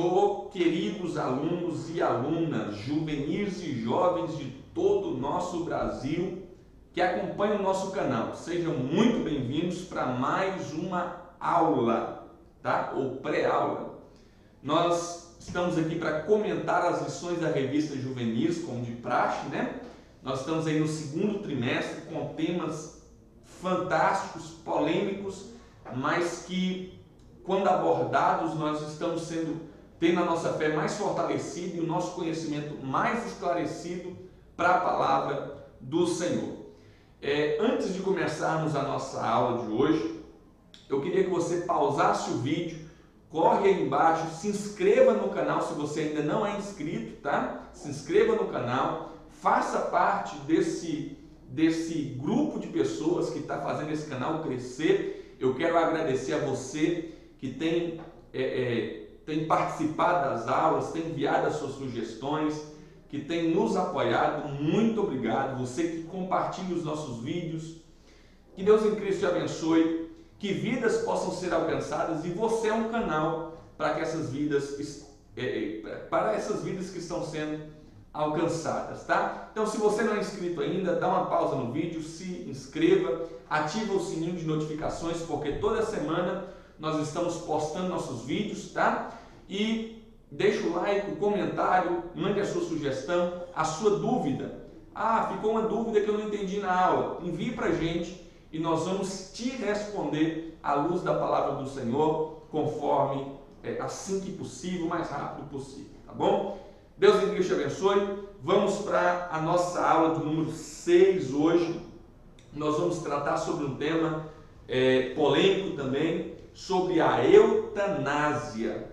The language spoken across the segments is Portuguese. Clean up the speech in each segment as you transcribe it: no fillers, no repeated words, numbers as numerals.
Senhor, queridos alunos e alunas, juvenis e jovens de todo o nosso Brasil que acompanham o nosso canal. Sejam muito bem-vindos para mais uma aula, tá? Ou pré-aula. Nós estamos aqui para comentar as lições da revista Juvenis, como de praxe, né? Nós estamos aí no segundo trimestre com temas fantásticos, polêmicos, mas que, quando abordados, nós estamos tendo a nossa fé mais fortalecida e o nosso conhecimento mais esclarecido para a palavra do Senhor. Antes de começarmos a nossa aula de hoje, eu queria que você pausasse o vídeo, corre aí embaixo, se inscreva no canal se você ainda não é inscrito, tá? Se inscreva no canal, faça parte desse grupo de pessoas que está fazendo esse canal crescer. Eu quero agradecer a você que tem participado das aulas, tem enviado as suas sugestões, que tem nos apoiado. Muito obrigado. Você que compartilha os nossos vídeos. Que Deus em Cristo te abençoe, que vidas possam ser alcançadas, e você é um canal para que essas vidas que estão sendo alcançadas, tá? Então, se você não é inscrito ainda, dá uma pausa no vídeo, se inscreva, ativa o sininho de notificações, porque toda semana nós estamos postando nossos vídeos, tá? E deixa o like, o comentário, mande a sua sugestão, a sua dúvida. Ficou uma dúvida que eu não entendi na aula. Envie para a gente e nós vamos te responder à luz da palavra do Senhor, conforme assim que possível, o mais rápido possível, tá bom? Deus em Cristo te abençoe. Vamos para a nossa aula do número 6 hoje. Nós vamos tratar sobre um tema polêmico também, sobre a eutanásia,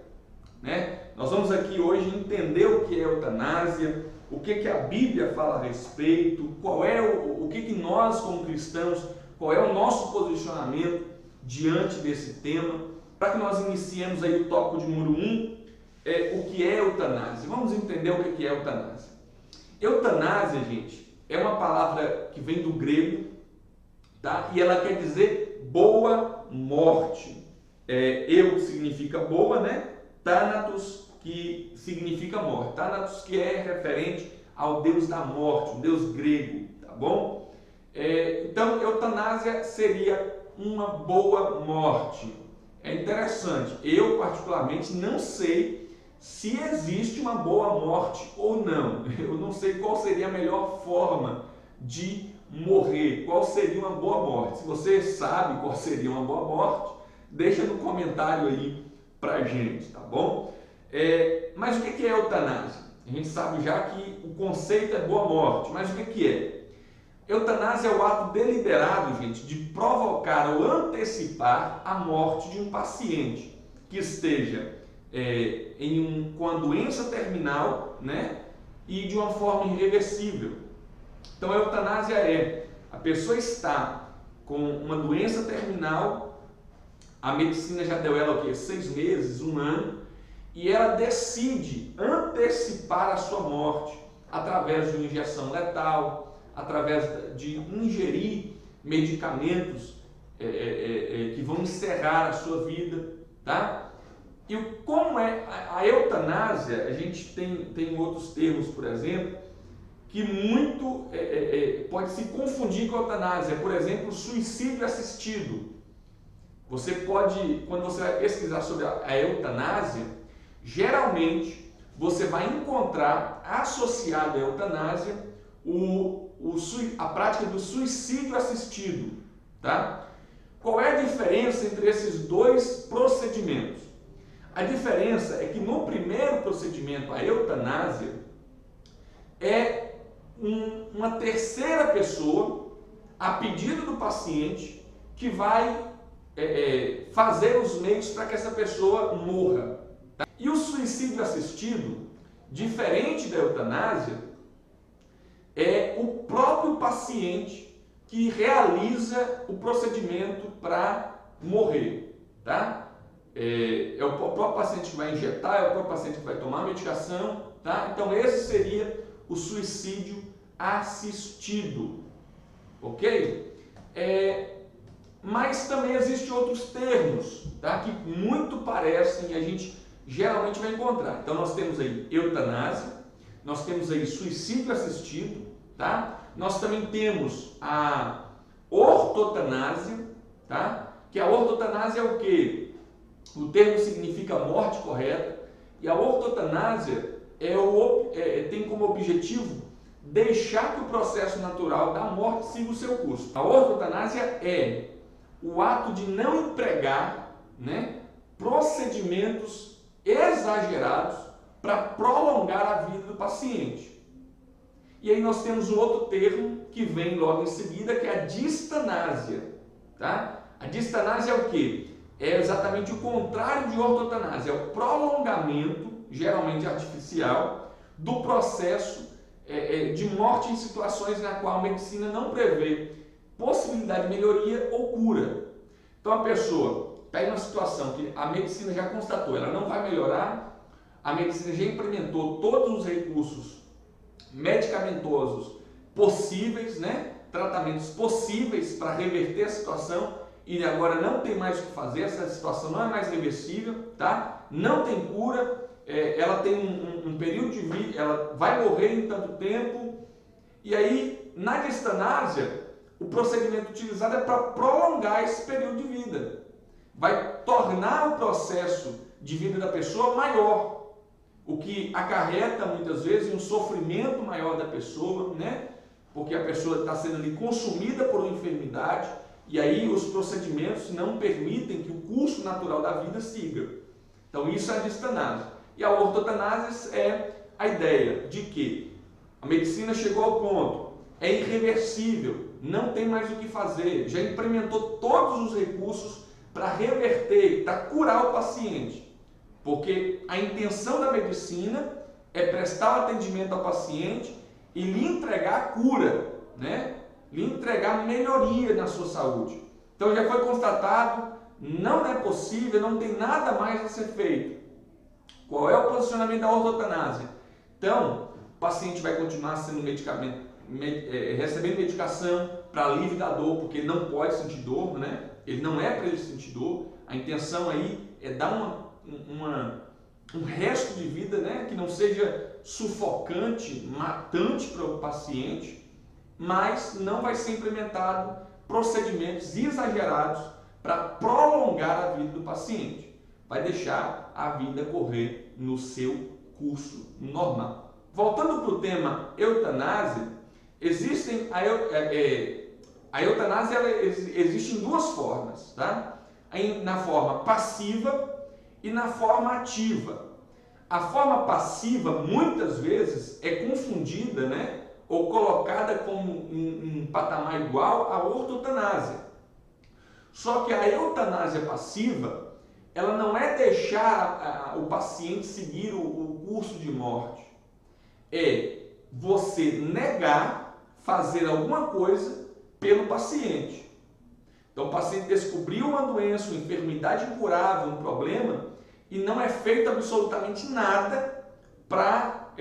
né? Nós vamos aqui hoje entender o que é eutanásia, o que a Bíblia fala a respeito, qual é o que nós como cristãos, qual é o nosso posicionamento diante desse tema, para que nós iniciemos aí o tópico de número 1, o que é eutanásia. Vamos entender o que é eutanásia. Eutanásia, gente, é uma palavra que vem do grego, tá? E ela quer dizer boa morte. Eu significa boa, né? Thanatos, que significa morte. Thanatos, que é referente ao deus da morte, um deus grego, tá bom? Então, eutanásia seria uma boa morte. É interessante, eu particularmente não sei se existe uma boa morte ou não. Eu não sei qual seria a melhor forma de morrer, qual seria uma boa morte. Se você sabe qual seria uma boa morte, deixa no comentário aí pra gente, tá bom? Mas o que é eutanásia? A gente sabe já que o conceito é boa morte, mas o que é? Eutanásia é o ato deliberado, gente, de provocar ou antecipar a morte de um paciente que esteja com a doença terminal, né? E de uma forma irreversível. Então, a eutanásia a pessoa está com uma doença terminal, a medicina já deu ela 6 meses, 1 ano, e ela decide antecipar a sua morte através de uma injeção letal, através de ingerir medicamentos que vão encerrar a sua vida, tá? E como é a eutanásia, a gente tem outros termos, por exemplo, que muito pode se confundir com a eutanásia. Por exemplo, suicídio assistido. Você pode, quando você vai pesquisar sobre a eutanásia, geralmente você vai encontrar associado à eutanásia a prática do suicídio assistido, tá? Qual é a diferença entre esses dois procedimentos? A diferença é que no primeiro procedimento, a eutanásia, é uma terceira pessoa, a pedido do paciente, que vai fazer os meios para que essa pessoa morra. Tá? E o suicídio assistido, diferente da eutanásia, é o próprio paciente que realiza o procedimento para morrer. Tá? É o próprio paciente que vai injetar, é o próprio paciente que vai tomar a medicação. Tá? Então, esse seria o suicídio assistido. Ok? Mas também existem outros termos, tá? Que muito parecem, a gente geralmente vai encontrar. Então nós temos aí eutanásia, nós temos aí suicídio assistido, tá? Nós também temos a ortotanásia, tá? Que a ortotanásia é o quê? O termo significa morte correta, e a ortotanásia tem como objetivo deixar que o processo natural da morte siga o seu curso. A ortotanásia é o ato de não empregar, né, procedimentos exagerados para prolongar a vida do paciente. E aí nós temos um outro termo que vem logo em seguida, que é a distanásia. Tá? A distanásia é o quê? É exatamente o contrário de ortotanásia, é o prolongamento, geralmente artificial, do processo de morte em situações na qual a medicina não prevê possibilidade de melhoria ou cura. Então a pessoa está em uma situação que a medicina já constatou, ela não vai melhorar, a medicina já implementou todos os recursos medicamentosos possíveis, né? Tratamentos possíveis para reverter a situação, e agora não tem mais o que fazer, essa situação não é mais reversível, tá? Não tem cura, ela tem um período de vida, ela vai morrer em tanto tempo, e aí na distanásia o procedimento utilizado é para prolongar esse período de vida, vai tornar o processo de vida da pessoa maior, o que acarreta muitas vezes um sofrimento maior da pessoa, né? Porque a pessoa está sendo ali consumida por uma enfermidade, e aí os procedimentos não permitem que o curso natural da vida siga. Então isso é a distanásia. E a ortotanásia é a ideia de que a medicina chegou ao ponto, é irreversível, não tem mais o que fazer, já implementou todos os recursos para reverter, para curar o paciente. Porque a intenção da medicina é prestar o atendimento ao paciente e lhe entregar a cura, né? Lhe entregar melhoria na sua saúde. Então já foi constatado, não é possível, não tem nada mais a ser feito. Qual é o posicionamento da ortotanásia? Então, o paciente vai continuar sendo recebendo medicação para alívio da dor, porque ele não pode sentir dor, né? Ele não é para ele sentir dor. A intenção aí é dar um resto de vida, né, que não seja sufocante, matante para o paciente, mas não vai ser implementado procedimentos exagerados para prolongar a vida do paciente. Vai deixar a vida correr no seu curso normal. Voltando para o tema eutanásia, a eutanásia existe em duas formas, tá? Na forma passiva e na forma ativa. A forma passiva muitas vezes é confundida, né, ou colocada como um patamar igual à ortotanásia. Só que a eutanásia passiva, ela não é deixar o paciente seguir o curso de morte. É você negar fazer alguma coisa pelo paciente. Então o paciente descobriu uma doença, uma enfermidade incurável, um problema, e não é feito absolutamente nada para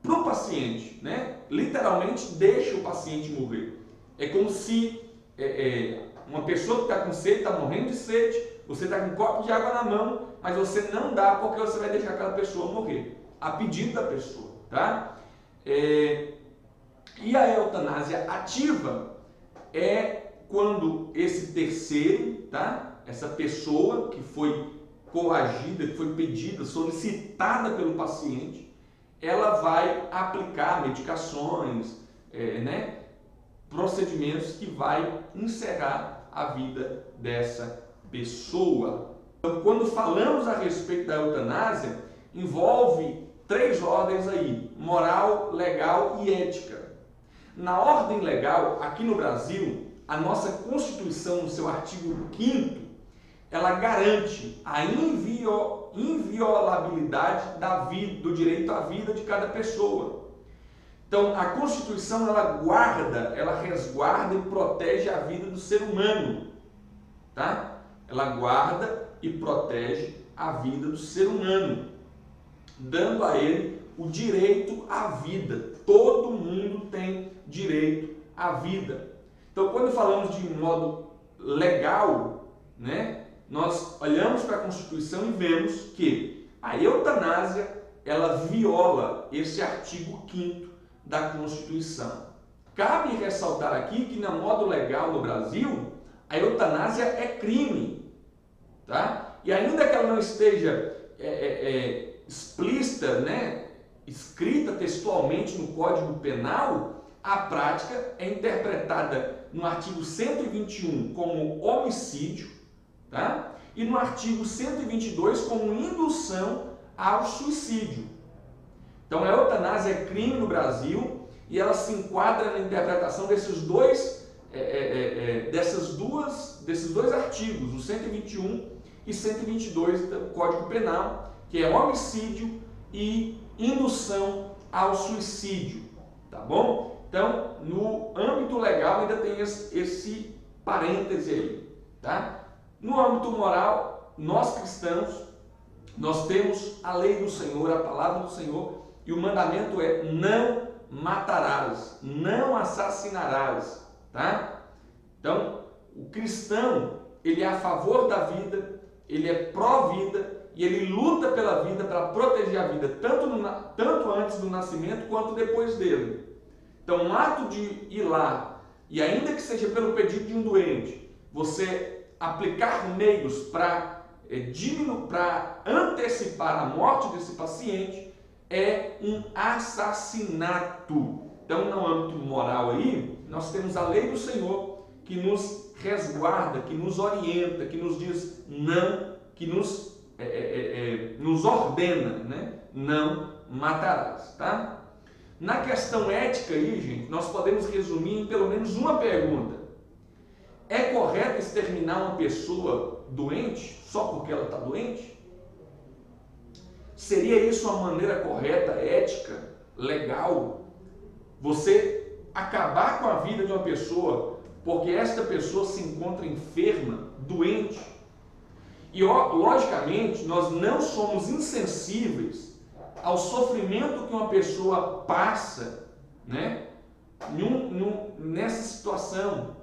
o paciente, né? Literalmente deixa o paciente morrer. É como se uma pessoa que está com sede, está morrendo de sede, você está com um copo de água na mão, mas você não dá porque você vai deixar aquela pessoa morrer, a pedido da pessoa, tá? E a eutanásia ativa é quando esse terceiro, tá? Essa pessoa que foi coagida, que foi pedida, solicitada pelo paciente, ela vai aplicar medicações, né? Procedimentos que vai encerrar a vida dessa pessoa. Então, quando falamos a respeito da eutanásia, envolve três ordens aí: moral, legal e ética. Na ordem legal, aqui no Brasil, a nossa Constituição, no seu artigo 5º, ela garante a inviolabilidade da vida, do direito à vida de cada pessoa. Então, a Constituição, ela resguarda e protege a vida do ser humano, tá? Ela guarda e protege a vida do ser humano, dando a ele o direito à vida. Todo mundo tem direito à vida. Então, quando falamos de modo legal, né, nós olhamos para a Constituição e vemos que a eutanásia, ela viola esse artigo 5º da Constituição. Cabe ressaltar aqui que, no modo legal no Brasil, a eutanásia é crime, tá? E ainda que ela não esteja explícita, né, escrita textualmente no Código Penal, a prática é interpretada no artigo 121 como homicídio, tá? E no artigo 122 como indução ao suicídio. Então a eutanásia é crime no Brasil e ela se enquadra na interpretação desses dois artigos, o 121 e 122 do Código Penal, que é homicídio e indução ao suicídio, tá bom? Então, no âmbito legal ainda tem esse parêntese aí, tá? No âmbito moral, nós cristãos, nós temos a lei do Senhor, a palavra do Senhor, e o mandamento é: não matarás, não assassinarás, tá? Então, o cristão, ele é a favor da vida, ele é pró-vida e ele luta pela vida para proteger a vida, tanto antes do nascimento quanto depois dele. Então, um ato de ir lá, e ainda que seja pelo pedido de um doente, você aplicar meios para antecipar a morte desse paciente, é um assassinato. Então, no âmbito moral aí, nós temos a lei do Senhor que nos resguarda, que nos orienta, que nos diz não, que nos ordena, né? Não matarás, tá? Na questão ética aí, gente, nós podemos resumir em pelo menos uma pergunta. É correto exterminar uma pessoa doente só porque ela está doente? Seria isso uma maneira correta, ética, legal? Você acabar com a vida de uma pessoa porque esta pessoa se encontra enferma, doente? E, logicamente, nós não somos insensíveis ao sofrimento que uma pessoa passa, né, nessa situação.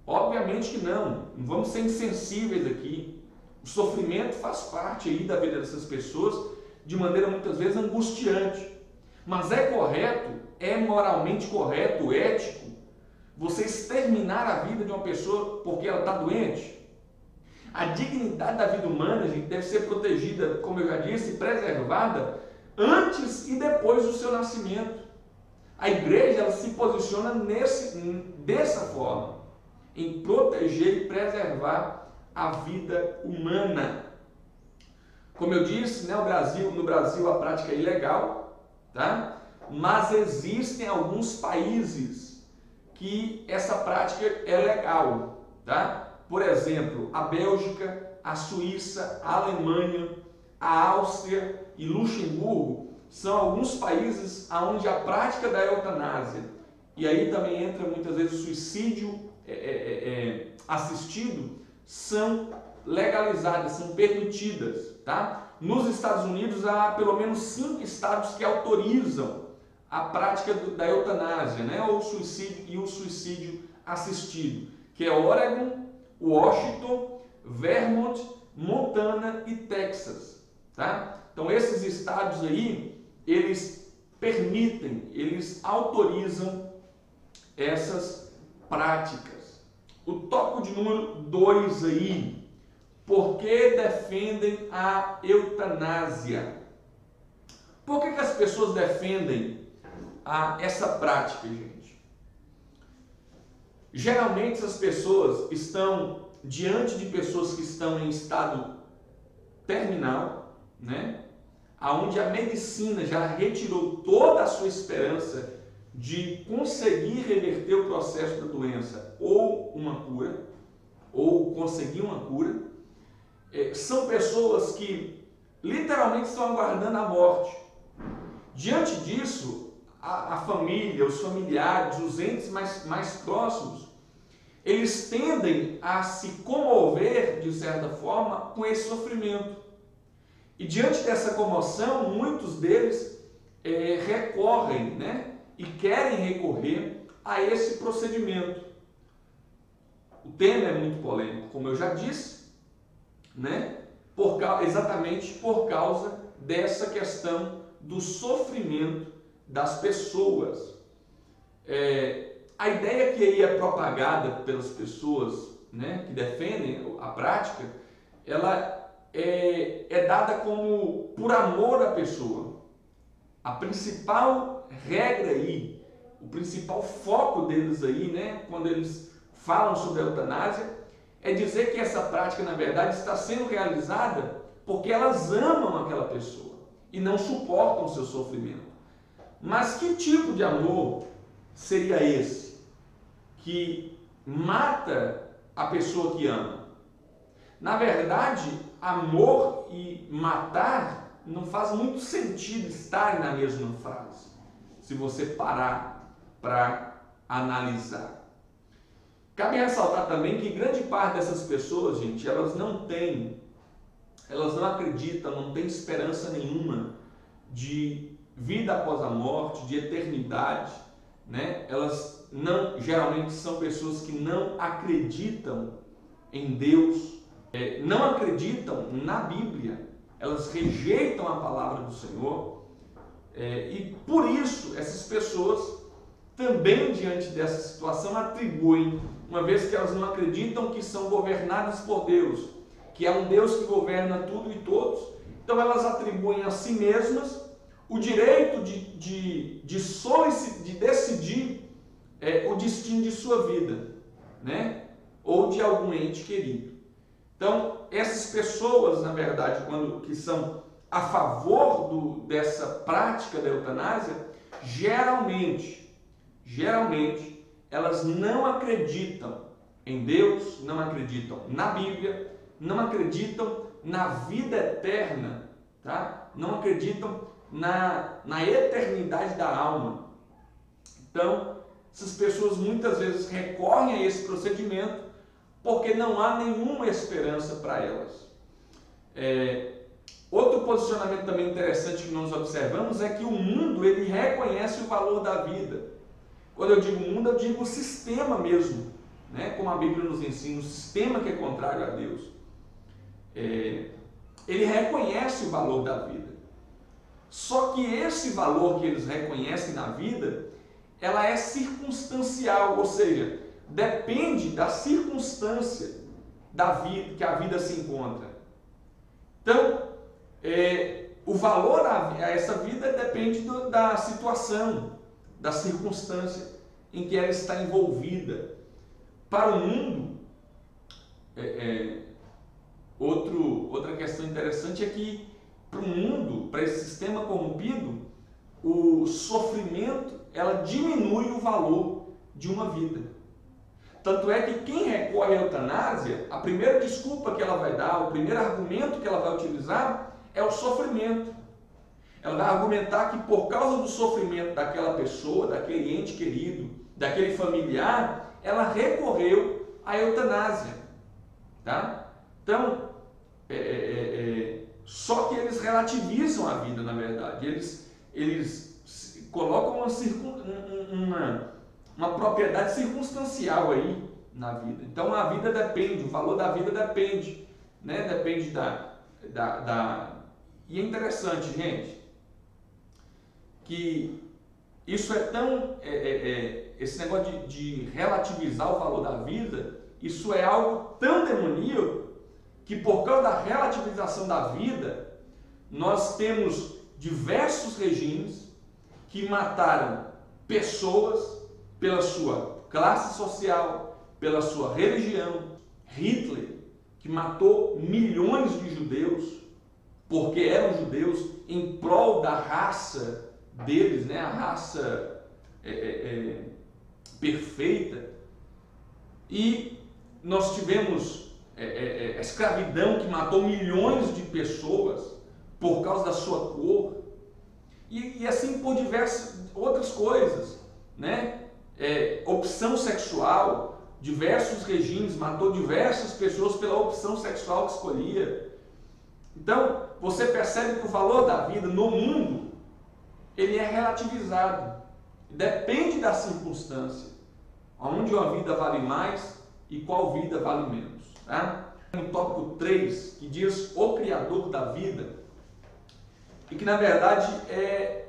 Obviamente que não vamos ser insensíveis aqui. O sofrimento faz parte aí da vida dessas pessoas de maneira muitas vezes angustiante. Mas é correto, é moralmente correto, ético, você exterminar a vida de uma pessoa porque ela está doente? A dignidade da vida humana, gente, deve ser protegida, como eu já disse, preservada antes e depois do seu nascimento. A igreja, ela se posiciona dessa forma, em proteger e preservar a vida humana. Como eu disse, né, no Brasil a prática é ilegal, tá? Mas existem alguns países que essa prática é legal, tá? Por exemplo, a Bélgica, a Suíça, a Alemanha, a Áustria e Luxemburgo são alguns países onde a prática da eutanásia, e aí também entra muitas vezes o suicídio assistido, são legalizadas, são permitidas, tá? Nos Estados Unidos há pelo menos 5 estados que autorizam a prática da eutanásia, né? O suicídio assistido, que é Oregon, Washington, Vermont, Montana e Texas, tá? Então esses estados aí, eles permitem, eles autorizam essas práticas. O tópico de número 2 aí, por que defendem a eutanásia? Por que as pessoas defendem essa prática, gente? Geralmente as pessoas estão diante de pessoas que estão em estado terminal, né? Onde a medicina já retirou toda a sua esperança de conseguir reverter o processo da doença ou uma cura, ou conseguir uma cura. São pessoas que literalmente estão aguardando a morte. Diante disso, a família, os familiares, os entes mais próximos, eles tendem a se comover, de certa forma, com esse sofrimento. E diante dessa comoção, muitos deles recorrem, né, e querem recorrer a esse procedimento. O tema é muito polêmico, como eu já disse, né? Exatamente por causa dessa questão do sofrimento das pessoas. A ideia que aí é propagada pelas pessoas, né, que defendem a prática, ela é dada como por amor à pessoa. A principal regra aí, o principal foco deles aí, né, quando eles falam sobre a eutanásia, é dizer que essa prática, na verdade, está sendo realizada porque elas amam aquela pessoa e não suportam o seu sofrimento. Mas que tipo de amor seria esse que mata a pessoa que ama? Na verdade, amor e matar não faz muito sentido estarem na mesma frase, se você parar para analisar. Cabe ressaltar também que grande parte dessas pessoas, gente, elas não acreditam, não têm esperança nenhuma de vida após a morte, de eternidade, né? Elas geralmente são pessoas que não acreditam em Deus, não acreditam na Bíblia, elas rejeitam a palavra do Senhor, e por isso essas pessoas também, diante dessa situação, atribuem, uma vez que elas não acreditam que são governadas por Deus, que é um Deus que governa tudo e todos, então elas atribuem a si mesmas o direito de decidir o destino de sua vida, né? Ou de algum ente querido. Então, essas pessoas, na verdade, que são a favor dessa prática da eutanásia, geralmente, elas não acreditam em Deus, não acreditam na Bíblia, não acreditam na vida eterna, tá? Não acreditam na eternidade da alma. Então, essas pessoas muitas vezes recorrem a esse procedimento porque não há nenhuma esperança para elas. Outro posicionamento também interessante que nós observamos é que o mundo, ele reconhece o valor da vida. Quando eu digo mundo, eu digo o sistema mesmo, né? Como a Bíblia nos ensina, o sistema que é contrário a Deus. Ele reconhece o valor da vida. Só que esse valor que eles reconhecem na vida, ela é circunstancial, ou seja, depende da circunstância da vida que a vida se encontra. Então, o valor a essa vida depende da situação, da circunstância em que ela está envolvida. Para o mundo, outra questão interessante é que para o mundo, para esse sistema corrompido, o sofrimento, ela diminui o valor de uma vida. Tanto é que quem recorre à eutanásia, a primeira desculpa que ela vai dar, o primeiro argumento que ela vai utilizar é o sofrimento. Ela vai argumentar que por causa do sofrimento daquela pessoa, daquele ente querido, daquele familiar, ela recorreu à eutanásia. Tá? Então, só que eles relativizam a vida, na verdade. Eles colocam uma propriedade circunstancial aí na vida. Então a vida depende, o valor da vida depende, né? Depende E é interessante, gente, que isso é tão... esse negócio de relativizar o valor da vida, isso é algo tão demoníaco que por causa da relativização da vida, nós temos diversos regimes que mataram pessoas pela sua classe social, pela sua religião. Hitler, que matou milhões de judeus, porque eram judeus, em prol da raça deles, né? A raça perfeita. E nós tivemos a escravidão, que matou milhões de pessoas por causa da sua cor, e assim por diversas outras coisas, né? Opção sexual, diversos regimes, matou diversas pessoas pela opção sexual que escolhia. Então, você percebe que o valor da vida no mundo, ele é relativizado, depende da circunstância, onde uma vida vale mais e qual vida vale menos, tá? no tópico 3, que diz o Criador da vida, e que na verdade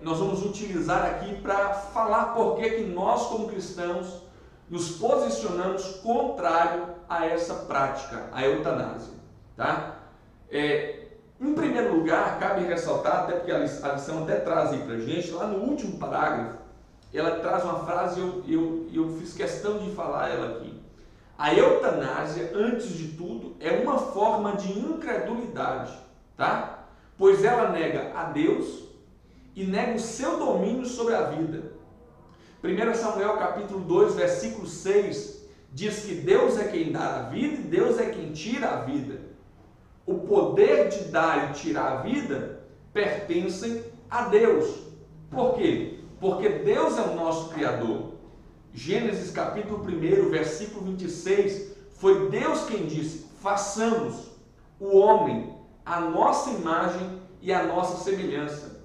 nós vamos utilizar aqui para falar por que nós como cristãos nos posicionamos contrário a essa prática, a eutanásia. Tá? Em primeiro lugar, cabe ressaltar, até porque a lição até traz aí para a gente, lá no último parágrafo, ela traz uma frase, eu fiz questão de falar ela aqui. A eutanásia, antes de tudo, é uma forma de incredulidade, tá? Pois ela nega a Deus e nega o seu domínio sobre a vida. 1 Samuel capítulo 2, versículo 6, diz que Deus é quem dá a vida e Deus é quem tira a vida. O poder de dar e tirar a vida pertencem a Deus. Por quê? Porque Deus é o nosso Criador. Gênesis capítulo 1, versículo 26, foi Deus quem disse: façamos o homem a nossa imagem e a nossa semelhança.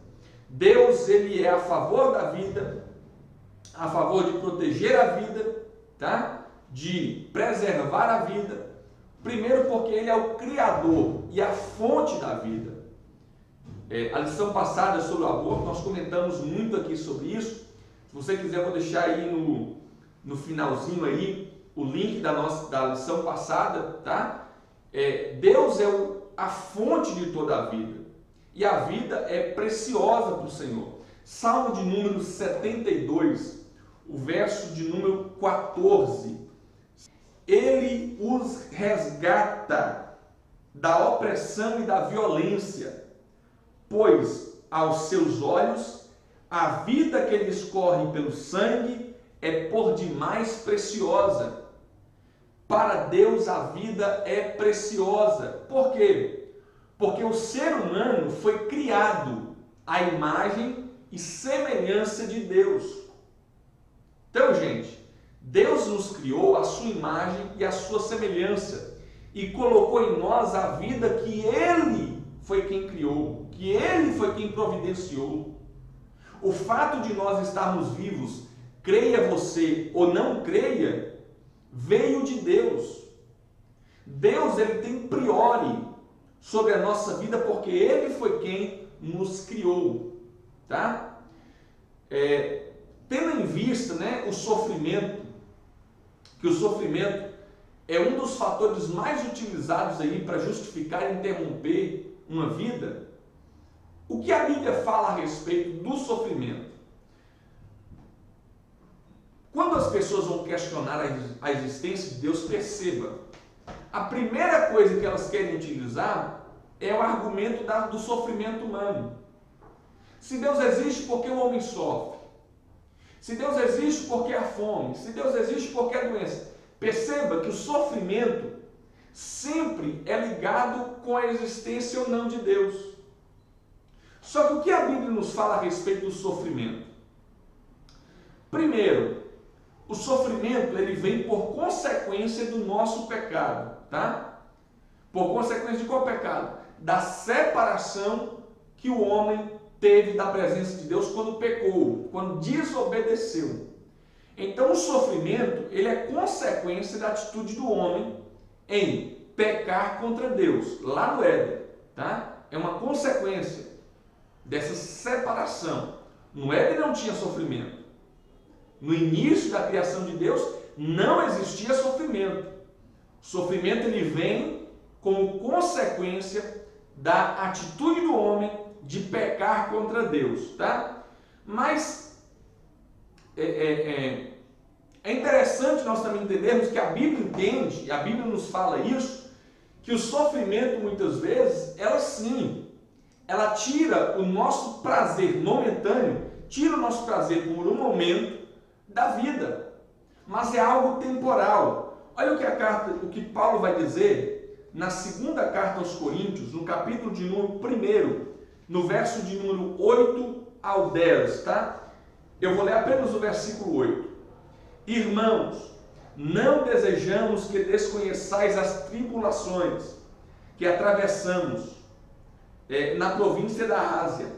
Deus, ele é a favor da vida, a favor de proteger a vida, tá? De preservar a vida. Primeiro porque ele é o Criador e a fonte da vida. A lição passada sobre o aborto, nós comentamos muito aqui sobre isso. Se você quiser, eu vou deixar aí no finalzinho aí o link da lição passada, tá? Deus é a fonte de toda a vida. E a vida é preciosa para o Senhor. Salmo de número 72, o verso de número 14. Ele os resgata da opressão e da violência, pois aos seus olhos a vida que lhes corre pelo sangue é por demais preciosa. Para Deus a vida é preciosa. Por quê? Porque o ser humano foi criado à imagem e semelhança de Deus. Então, gente, Deus nos criou à sua imagem e à sua semelhança e colocou em nós a vida que Ele foi quem criou, que Ele foi quem providenciou. O fato de nós estarmos vivos, creia você ou não creia, veio de Deus. Deus, ele tem priori sobre a nossa vida porque Ele foi quem nos criou, tá? Tendo em vista, né, o sofrimento, que o sofrimento é um dos fatores mais utilizados aí para justificar e interromper uma vida, o que a Bíblia fala a respeito do sofrimento? Quando as pessoas vão questionar a existência de Deus, perceba, a primeira coisa que elas querem utilizar é o argumento do sofrimento humano. Se Deus existe, por que o homem sofre? Se Deus existe, por que a fome? Se Deus existe, por que a doença? Perceba que o sofrimento sempre é ligado com a existência ou não de Deus. Só que o que a Bíblia nos fala a respeito do sofrimento? Primeiro, o sofrimento ele vem por consequência do nosso pecado, tá? Por consequência de qual pecado? Da separação que o homem teve da presença de Deus quando pecou, quando desobedeceu. Então o sofrimento ele é consequência da atitude do homem em pecar contra Deus, lá no Éden, tá? É uma consequência dessa separação. No Éden não tinha sofrimento. No início da criação de Deus não existia sofrimento. O sofrimento ele vem como consequência da atitude do homem de pecar contra Deus, tá? Mas é interessante nós também entendermos que a Bíblia entende, e a Bíblia nos fala isso, que o sofrimento muitas vezes, ela tira o nosso prazer momentâneo, tira o nosso prazer por um momento da vida, mas é algo temporal. Olha o que Paulo vai dizer na segunda carta aos Coríntios, no capítulo de número 1, no verso de número 8 ao 10, tá? Eu vou ler apenas o versículo 8. Irmãos, não desejamos que desconheçais as tribulações que atravessamos na província da Ásia,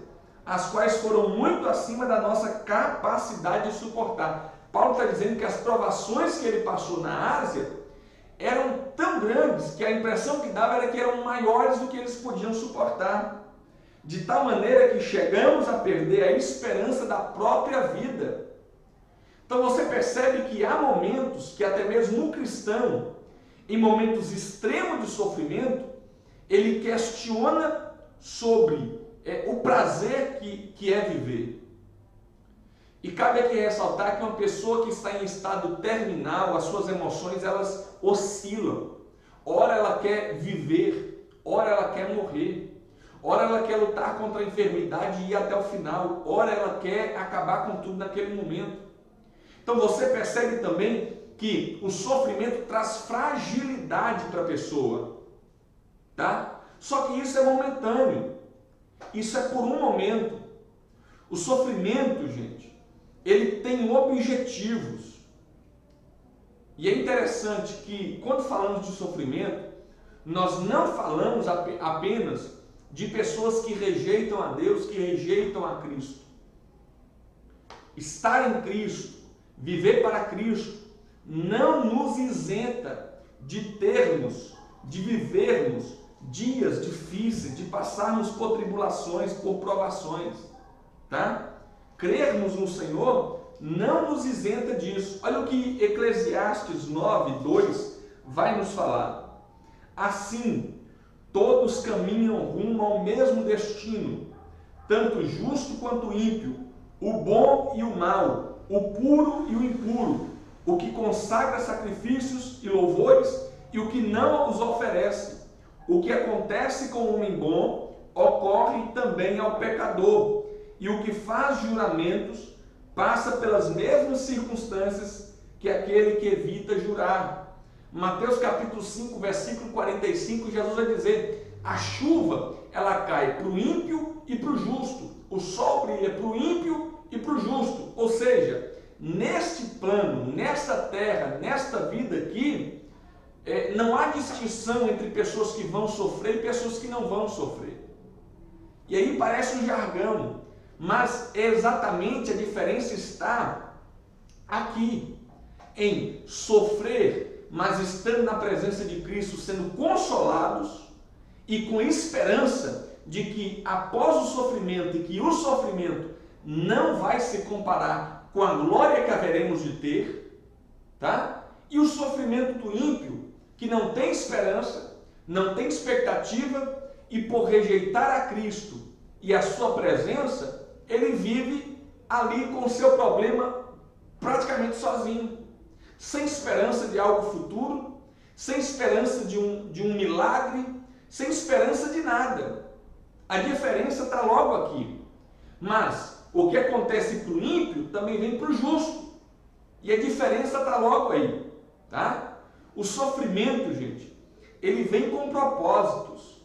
as quais foram muito acima da nossa capacidade de suportar. Paulo está dizendo que as provações que ele passou na Ásia, eram tão grandes que a impressão que dava era que eram maiores do que eles podiam suportar. De tal maneira que chegamos a perder a esperança da própria vida. Então você percebe que há momentos que até mesmo no cristão, em momentos extremos de sofrimento, ele questiona sobre o prazer que é viver. E cabe aqui ressaltar que uma pessoa que está em estado terminal, as suas emoções elas oscilam. Ora ela quer viver, ora ela quer morrer. Ora ela quer lutar contra a enfermidade e ir até o final. Ora ela quer acabar com tudo naquele momento. Então você percebe também que o sofrimento traz fragilidade para a pessoa. Tá? Só que isso é momentâneo. Isso é por um momento. O sofrimento, gente, ele tem objetivos. E é interessante que quando falamos de sofrimento, nós não falamos apenas de pessoas que rejeitam a Deus, que rejeitam a Cristo. Estar em Cristo, viver para Cristo, não nos isenta de termos, de vivermos dias difíceis, de passarmos por tribulações, por provações, tá? Crermos no Senhor não nos isenta disso. Olha o que Eclesiastes 9:2 vai nos falar. Assim, todos caminham rumo ao mesmo destino, tanto o justo quanto o ímpio, o bom e o mau, o puro e o impuro, o que consagra sacrifícios e louvores e o que não os oferece. O que acontece com o homem bom ocorre também ao pecador, e o que faz juramentos passa pelas mesmas circunstâncias que aquele que evita jurar. Mateus capítulo 5, versículo 45, Jesus vai dizer: a chuva, ela cai para o ímpio e para o justo. O sol brilha para o ímpio e para o justo. Ou seja, neste plano, nesta terra, nesta vida aqui, não há distinção entre pessoas que vão sofrer e pessoas que não vão sofrer. E aí parece um jargão, mas exatamente a diferença está aqui, em sofrer, mas estando na presença de Cristo, sendo consolados e com esperança de que após o sofrimento, e que o sofrimento não vai se comparar com a glória que haveremos de ter, tá? E o sofrimento do ímpio, que não tem esperança, não tem expectativa, e por rejeitar a Cristo e a sua presença, ele vive ali com o seu problema praticamente sozinho, sem esperança de algo futuro, sem esperança de um milagre, sem esperança de nada. A diferença está logo aqui. Mas o que acontece para o ímpio também vem para o justo. E a diferença está logo aí. Tá? O sofrimento, gente, ele vem com propósitos.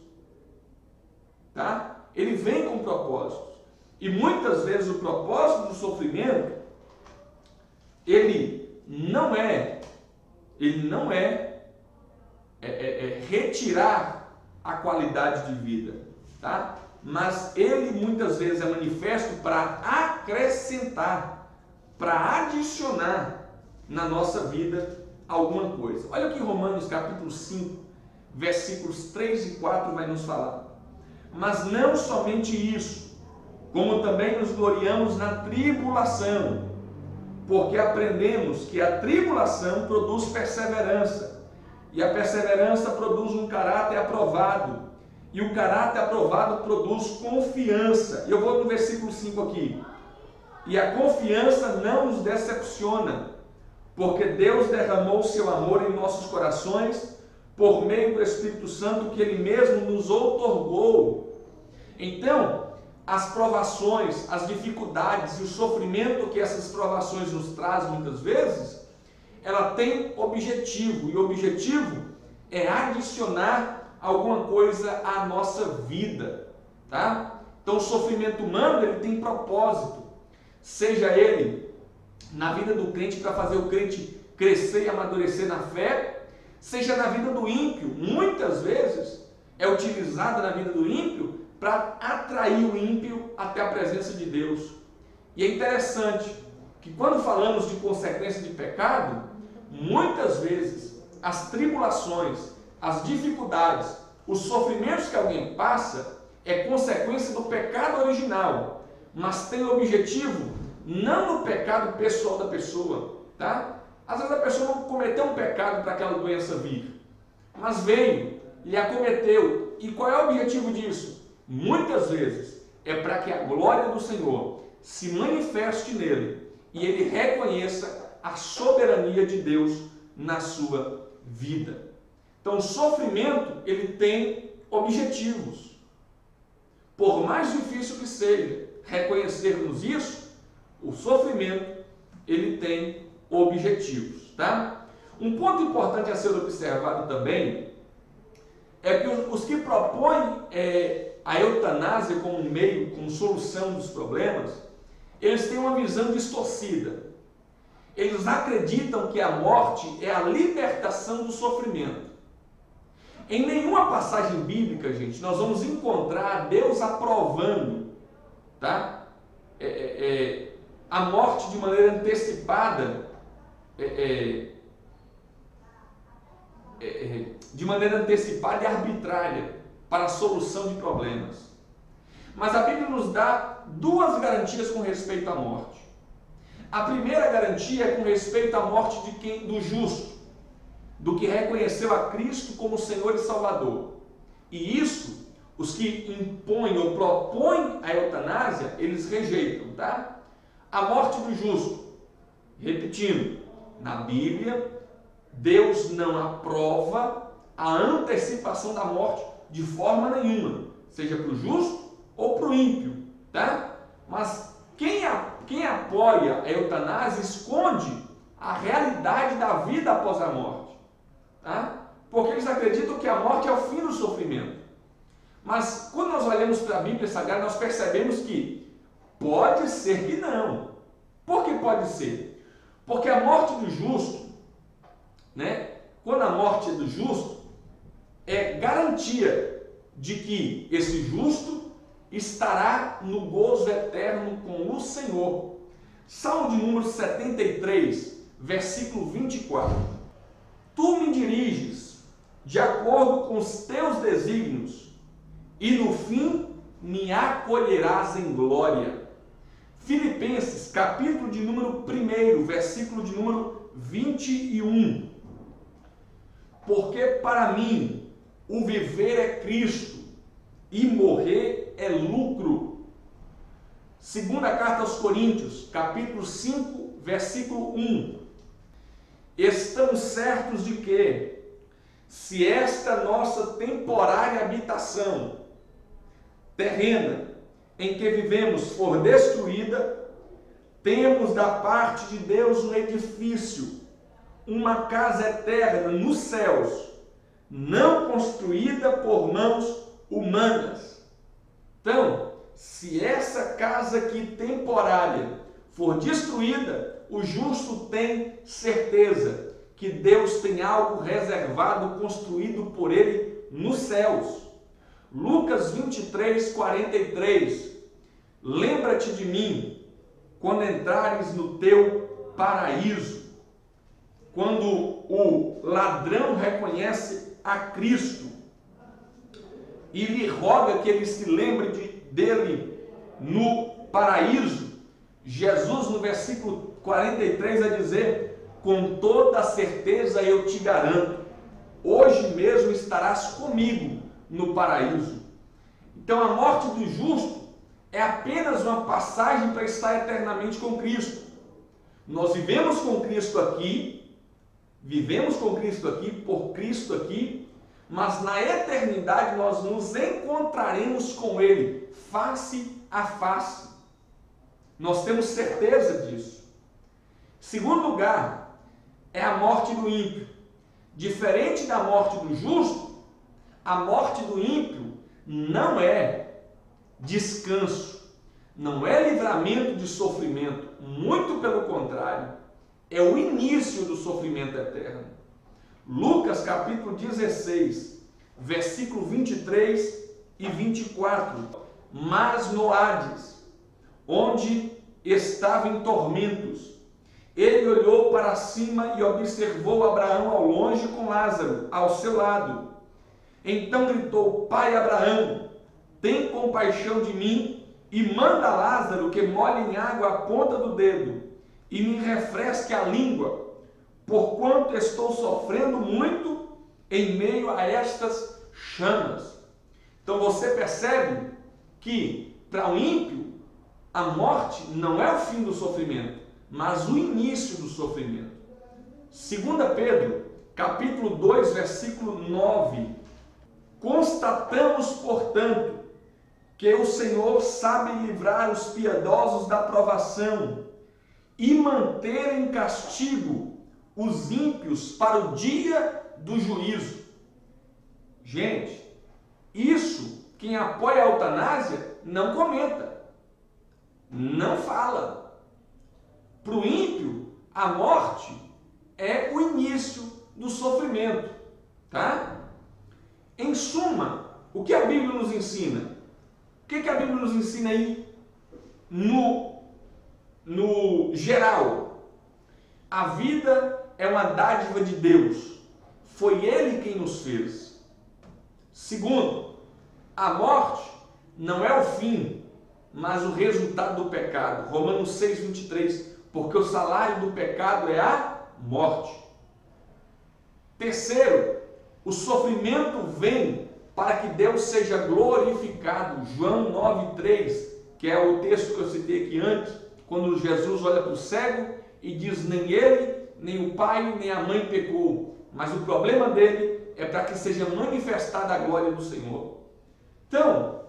Tá? Ele vem com propósitos. E muitas vezes o propósito do sofrimento, ele não é retirar a qualidade de vida, tá? Mas ele muitas vezes é manifesto para acrescentar, para adicionar na nossa vida alguma coisa. Olha o que Romanos capítulo 5, versículos 3 e 4 vai nos falar. Mas não somente isso, como também nos gloriamos na tribulação, porque aprendemos que a tribulação produz perseverança, e a perseverança produz um caráter aprovado, e o caráter aprovado produz confiança. E eu vou no versículo 5 aqui. E a confiança não nos decepciona, porque Deus derramou o seu amor em nossos corações por meio do Espírito Santo que Ele mesmo nos outorgou. Então, as provações, as dificuldades e o sofrimento que essas provações nos trazem muitas vezes, ela tem objetivo, e o objetivo é adicionar alguma coisa à nossa vida, tá? Então o sofrimento humano, ele tem propósito, seja ele na vida do crente para fazer o crente crescer e amadurecer na fé, seja na vida do ímpio, muitas vezes é utilizada na vida do ímpio para atrair o ímpio até a presença de Deus. E é interessante que quando falamos de consequência de pecado, muitas vezes as tribulações, as dificuldades, os sofrimentos que alguém passa é consequência do pecado original, mas tem objetivo não no pecado pessoal da pessoa, tá? Às vezes a pessoa não cometeu um pecado para aquela doença vir, mas veio, lhe acometeu. E qual é o objetivo disso? Muitas vezes é para que a glória do Senhor se manifeste nele e ele reconheça a soberania de Deus na sua vida. Então, o sofrimento, ele tem objetivos. Por mais difícil que seja reconhecermos isso, o sofrimento, ele tem objetivos, tá? Um ponto importante a ser observado também é que os que propõem a eutanásia como um meio, como solução dos problemas, eles têm uma visão distorcida. Eles acreditam que a morte é a libertação do sofrimento. Em nenhuma passagem bíblica, gente, nós vamos encontrar Deus aprovando, tá? A morte de maneira antecipada, de maneira antecipada e arbitrária para a solução de problemas. Mas a Bíblia nos dá duas garantias com respeito à morte. A primeira garantia é com respeito à morte do justo, do que reconheceu a Cristo como Senhor e Salvador. E isso, os que impõem ou propõem a eutanásia, eles rejeitam, tá? A morte do justo, repetindo, na Bíblia, Deus não aprova a antecipação da morte de forma nenhuma, seja para o justo ou para o ímpio, tá? Mas quem apoia a eutanásia esconde a realidade da vida após a morte, tá? Porque eles acreditam que a morte é o fim do sofrimento. Mas quando nós olhamos para a Bíblia Sagrada, nós percebemos que pode ser que não. Por que pode ser? Porque a morte do justo, né? Quando a morte é do justo, é garantia de que esse justo estará no gozo eterno com o Senhor. Salmo de número 73, versículo 24. Tu me diriges de acordo com os teus desígnios, e no fim me acolherás em glória. Filipenses, capítulo de número 1, versículo de número 21. Porque para mim o viver é Cristo e morrer é lucro. Segunda carta aos Coríntios, capítulo 5, versículo 1. Estamos certos de que, se esta nossa temporária habitação terrena em que vivemos for destruída, temos da parte de Deus um edifício, uma casa eterna nos céus, não construída por mãos humanas. Então, se essa casa aqui temporária for destruída, o justo tem certeza que Deus tem algo reservado, construído por ele nos céus. Lucas 23, 43. Lembra-te de mim quando entrares no teu paraíso. Quando o ladrão reconhece a Cristo e lhe roga que ele se lembre dele no paraíso, Jesus no versículo 43 vai dizer: com toda a certeza eu te garanto, hoje mesmo estarás comigo no paraíso. Então a morte do justo é apenas uma passagem para estar eternamente com Cristo. Nós vivemos com Cristo aqui, por Cristo aqui, mas na eternidade nós nos encontraremos com Ele, face a face. Nós temos certeza disso. Segundo lugar, é a morte do ímpio. Diferente da morte do justo, a morte do ímpio não é descanso, não é livramento de sofrimento, muito pelo contrário, é o início do sofrimento eterno. Lucas capítulo 16, versículo 23 e 24. Mas no Hades, onde estava em tormentos, Ele olhou para cima e observou Abraão ao longe com Lázaro ao seu lado. Então gritou: Pai Abraão, tem compaixão de mim e manda a Lázaro que molhe em água a ponta do dedo e me refresque a língua, porquanto estou sofrendo muito em meio a estas chamas. Então você percebe que para o ímpio a morte não é o fim do sofrimento, mas o início do sofrimento. 2 Pedro, capítulo 2, versículo 9. Constatamos, portanto, que o Senhor sabe livrar os piedosos da provação e manter em castigo os ímpios para o dia do juízo. Gente, isso quem apoia a eutanásia não comenta, não fala. Para o ímpio, a morte é o início do sofrimento, tá? Em suma, o que a Bíblia nos ensina? O que a Bíblia nos ensina aí no geral? A vida é uma dádiva de Deus. Foi Ele quem nos fez. Segundo, a morte não é o fim, mas o resultado do pecado. Romanos 6, 23. Porque o salário do pecado é a morte. Terceiro, o sofrimento vem para que Deus seja glorificado. João 9,3, que é o texto que eu citei aqui antes, quando Jesus olha para o cego e diz: nem ele, nem o pai, nem a mãe pecou, mas o problema dele é para que seja manifestada a glória do Senhor. Então,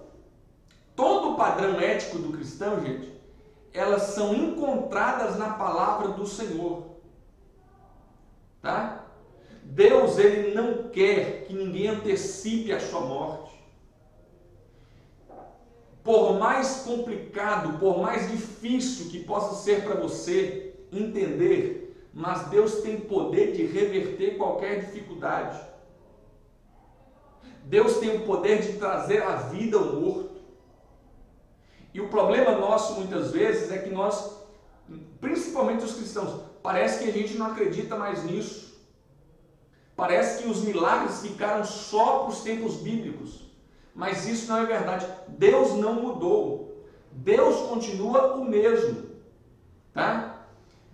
todo o padrão ético do cristão, gente, elas são encontradas na palavra do Senhor, tá? Deus, Ele não quer que ninguém antecipe a sua morte. Por mais complicado, por mais difícil que possa ser para você entender, mas Deus tem poder de reverter qualquer dificuldade. Deus tem o poder de trazer à vida o morto. E o problema nosso, muitas vezes, é que nós, principalmente os cristãos, parece que a gente não acredita mais nisso. Parece que os milagres ficaram só para os tempos bíblicos. Mas isso não é verdade. Deus não mudou. Deus continua o mesmo. Tá?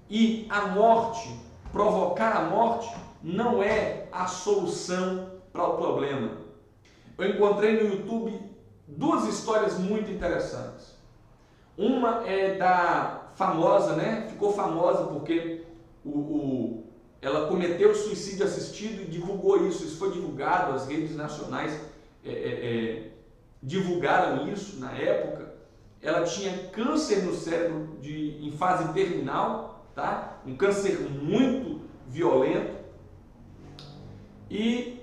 E a morte, provocar a morte, não é a solução para o problema. Eu encontrei no YouTube duas histórias muito interessantes. Uma é da famosa, né? Ficou famosa porque ela cometeu suicídio assistido e divulgou isso. Isso foi divulgado, as redes nacionais divulgaram isso na época. Ela tinha câncer no cérebro em fase terminal, tá? Um câncer muito violento. E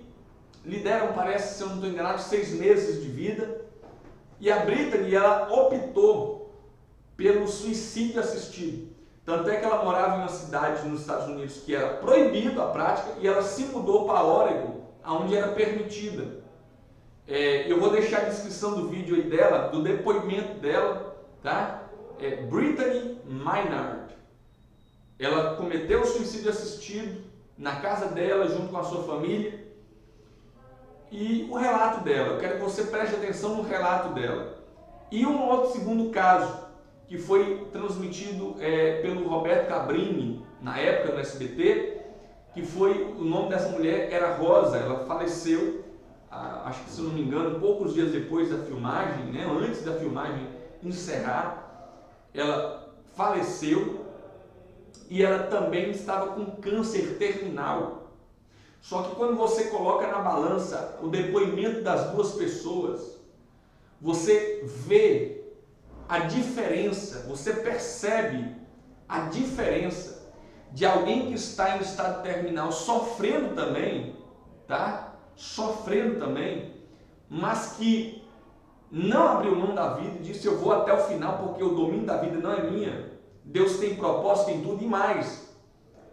lhe deram, parece, se eu não estou enganado, 6 meses de vida. E a Brittany, ela optou pelo suicídio assistido. Tanto é que ela morava em uma cidade nos Estados Unidos que era proibido a prática e ela se mudou para Oregon, onde era permitida. Eu vou deixar a descrição do vídeo aí dela, do depoimento dela, tá? Brittany Maynard. Ela cometeu o suicídio assistido na casa dela, junto com a sua família. E o relato dela, eu quero que você preste atenção no relato dela. E um outro segundo caso, que foi transmitido pelo Roberto Cabrini, na época no SBT, que foi, o nome dessa mulher era Rosa. Ela faleceu, acho que se não me engano, poucos dias depois da filmagem, né, antes da filmagem encerrar, ela faleceu e ela também estava com câncer terminal. Só que quando você coloca na balança o depoimento das duas pessoas, você vê a diferença, você percebe a diferença de alguém que está em estado terminal sofrendo também, tá? Sofrendo também, mas que não abriu mão da vida e disse: eu vou até o final porque o domínio da vida não é minha. Deus tem propósito em tudo e mais.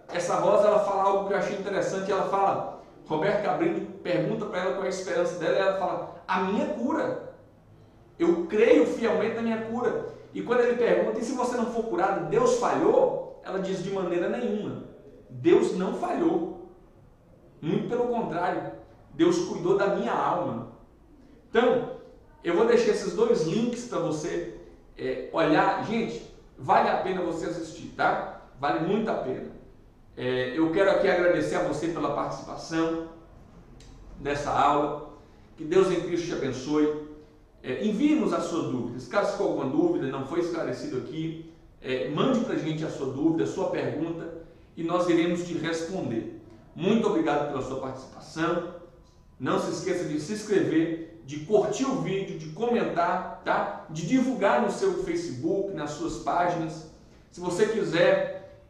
Essa Rosa, ela fala algo que eu achei interessante. Ela fala, Roberto Cabrini pergunta para ela qual é a esperança dela, e ela fala: a minha cura. Eu creio fielmente na minha cura. E quando ele pergunta, e se você não for curado, Deus falhou? Ela diz, de maneira nenhuma. Deus não falhou. Muito pelo contrário, Deus cuidou da minha alma. Então, eu vou deixar esses dois links para você olhar. Gente, vale a pena você assistir, tá? Vale muito a pena. Eu quero aqui agradecer a você pela participação nessa aula. Que Deus em Cristo te abençoe. Envie-nos as suas dúvidas. Caso ficou alguma dúvida, não foi esclarecido aqui, mande para a gente a sua dúvida, a sua pergunta, e nós iremos te responder. Muito obrigado pela sua participação. Não se esqueça de se inscrever, de curtir o vídeo, de comentar, tá? De divulgar no seu Facebook, nas suas páginas. Se você quiser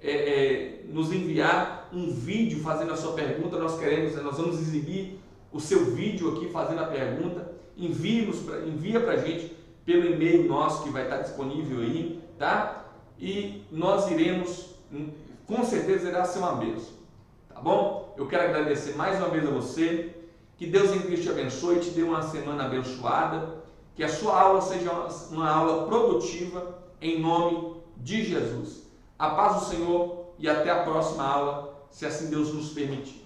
nos enviar um vídeo fazendo a sua pergunta, nós vamos exibir o seu vídeo aqui fazendo a pergunta. Envia para a gente pelo e-mail nosso que vai estar disponível aí, tá? E nós iremos, com certeza irá ser uma bênção, tá bom? Eu quero agradecer mais uma vez a você. Que Deus em Cristo te abençoe e te dê uma semana abençoada. Que a sua aula seja uma aula produtiva em nome de Jesus. A paz do Senhor e até a próxima aula, se assim Deus nos permitir.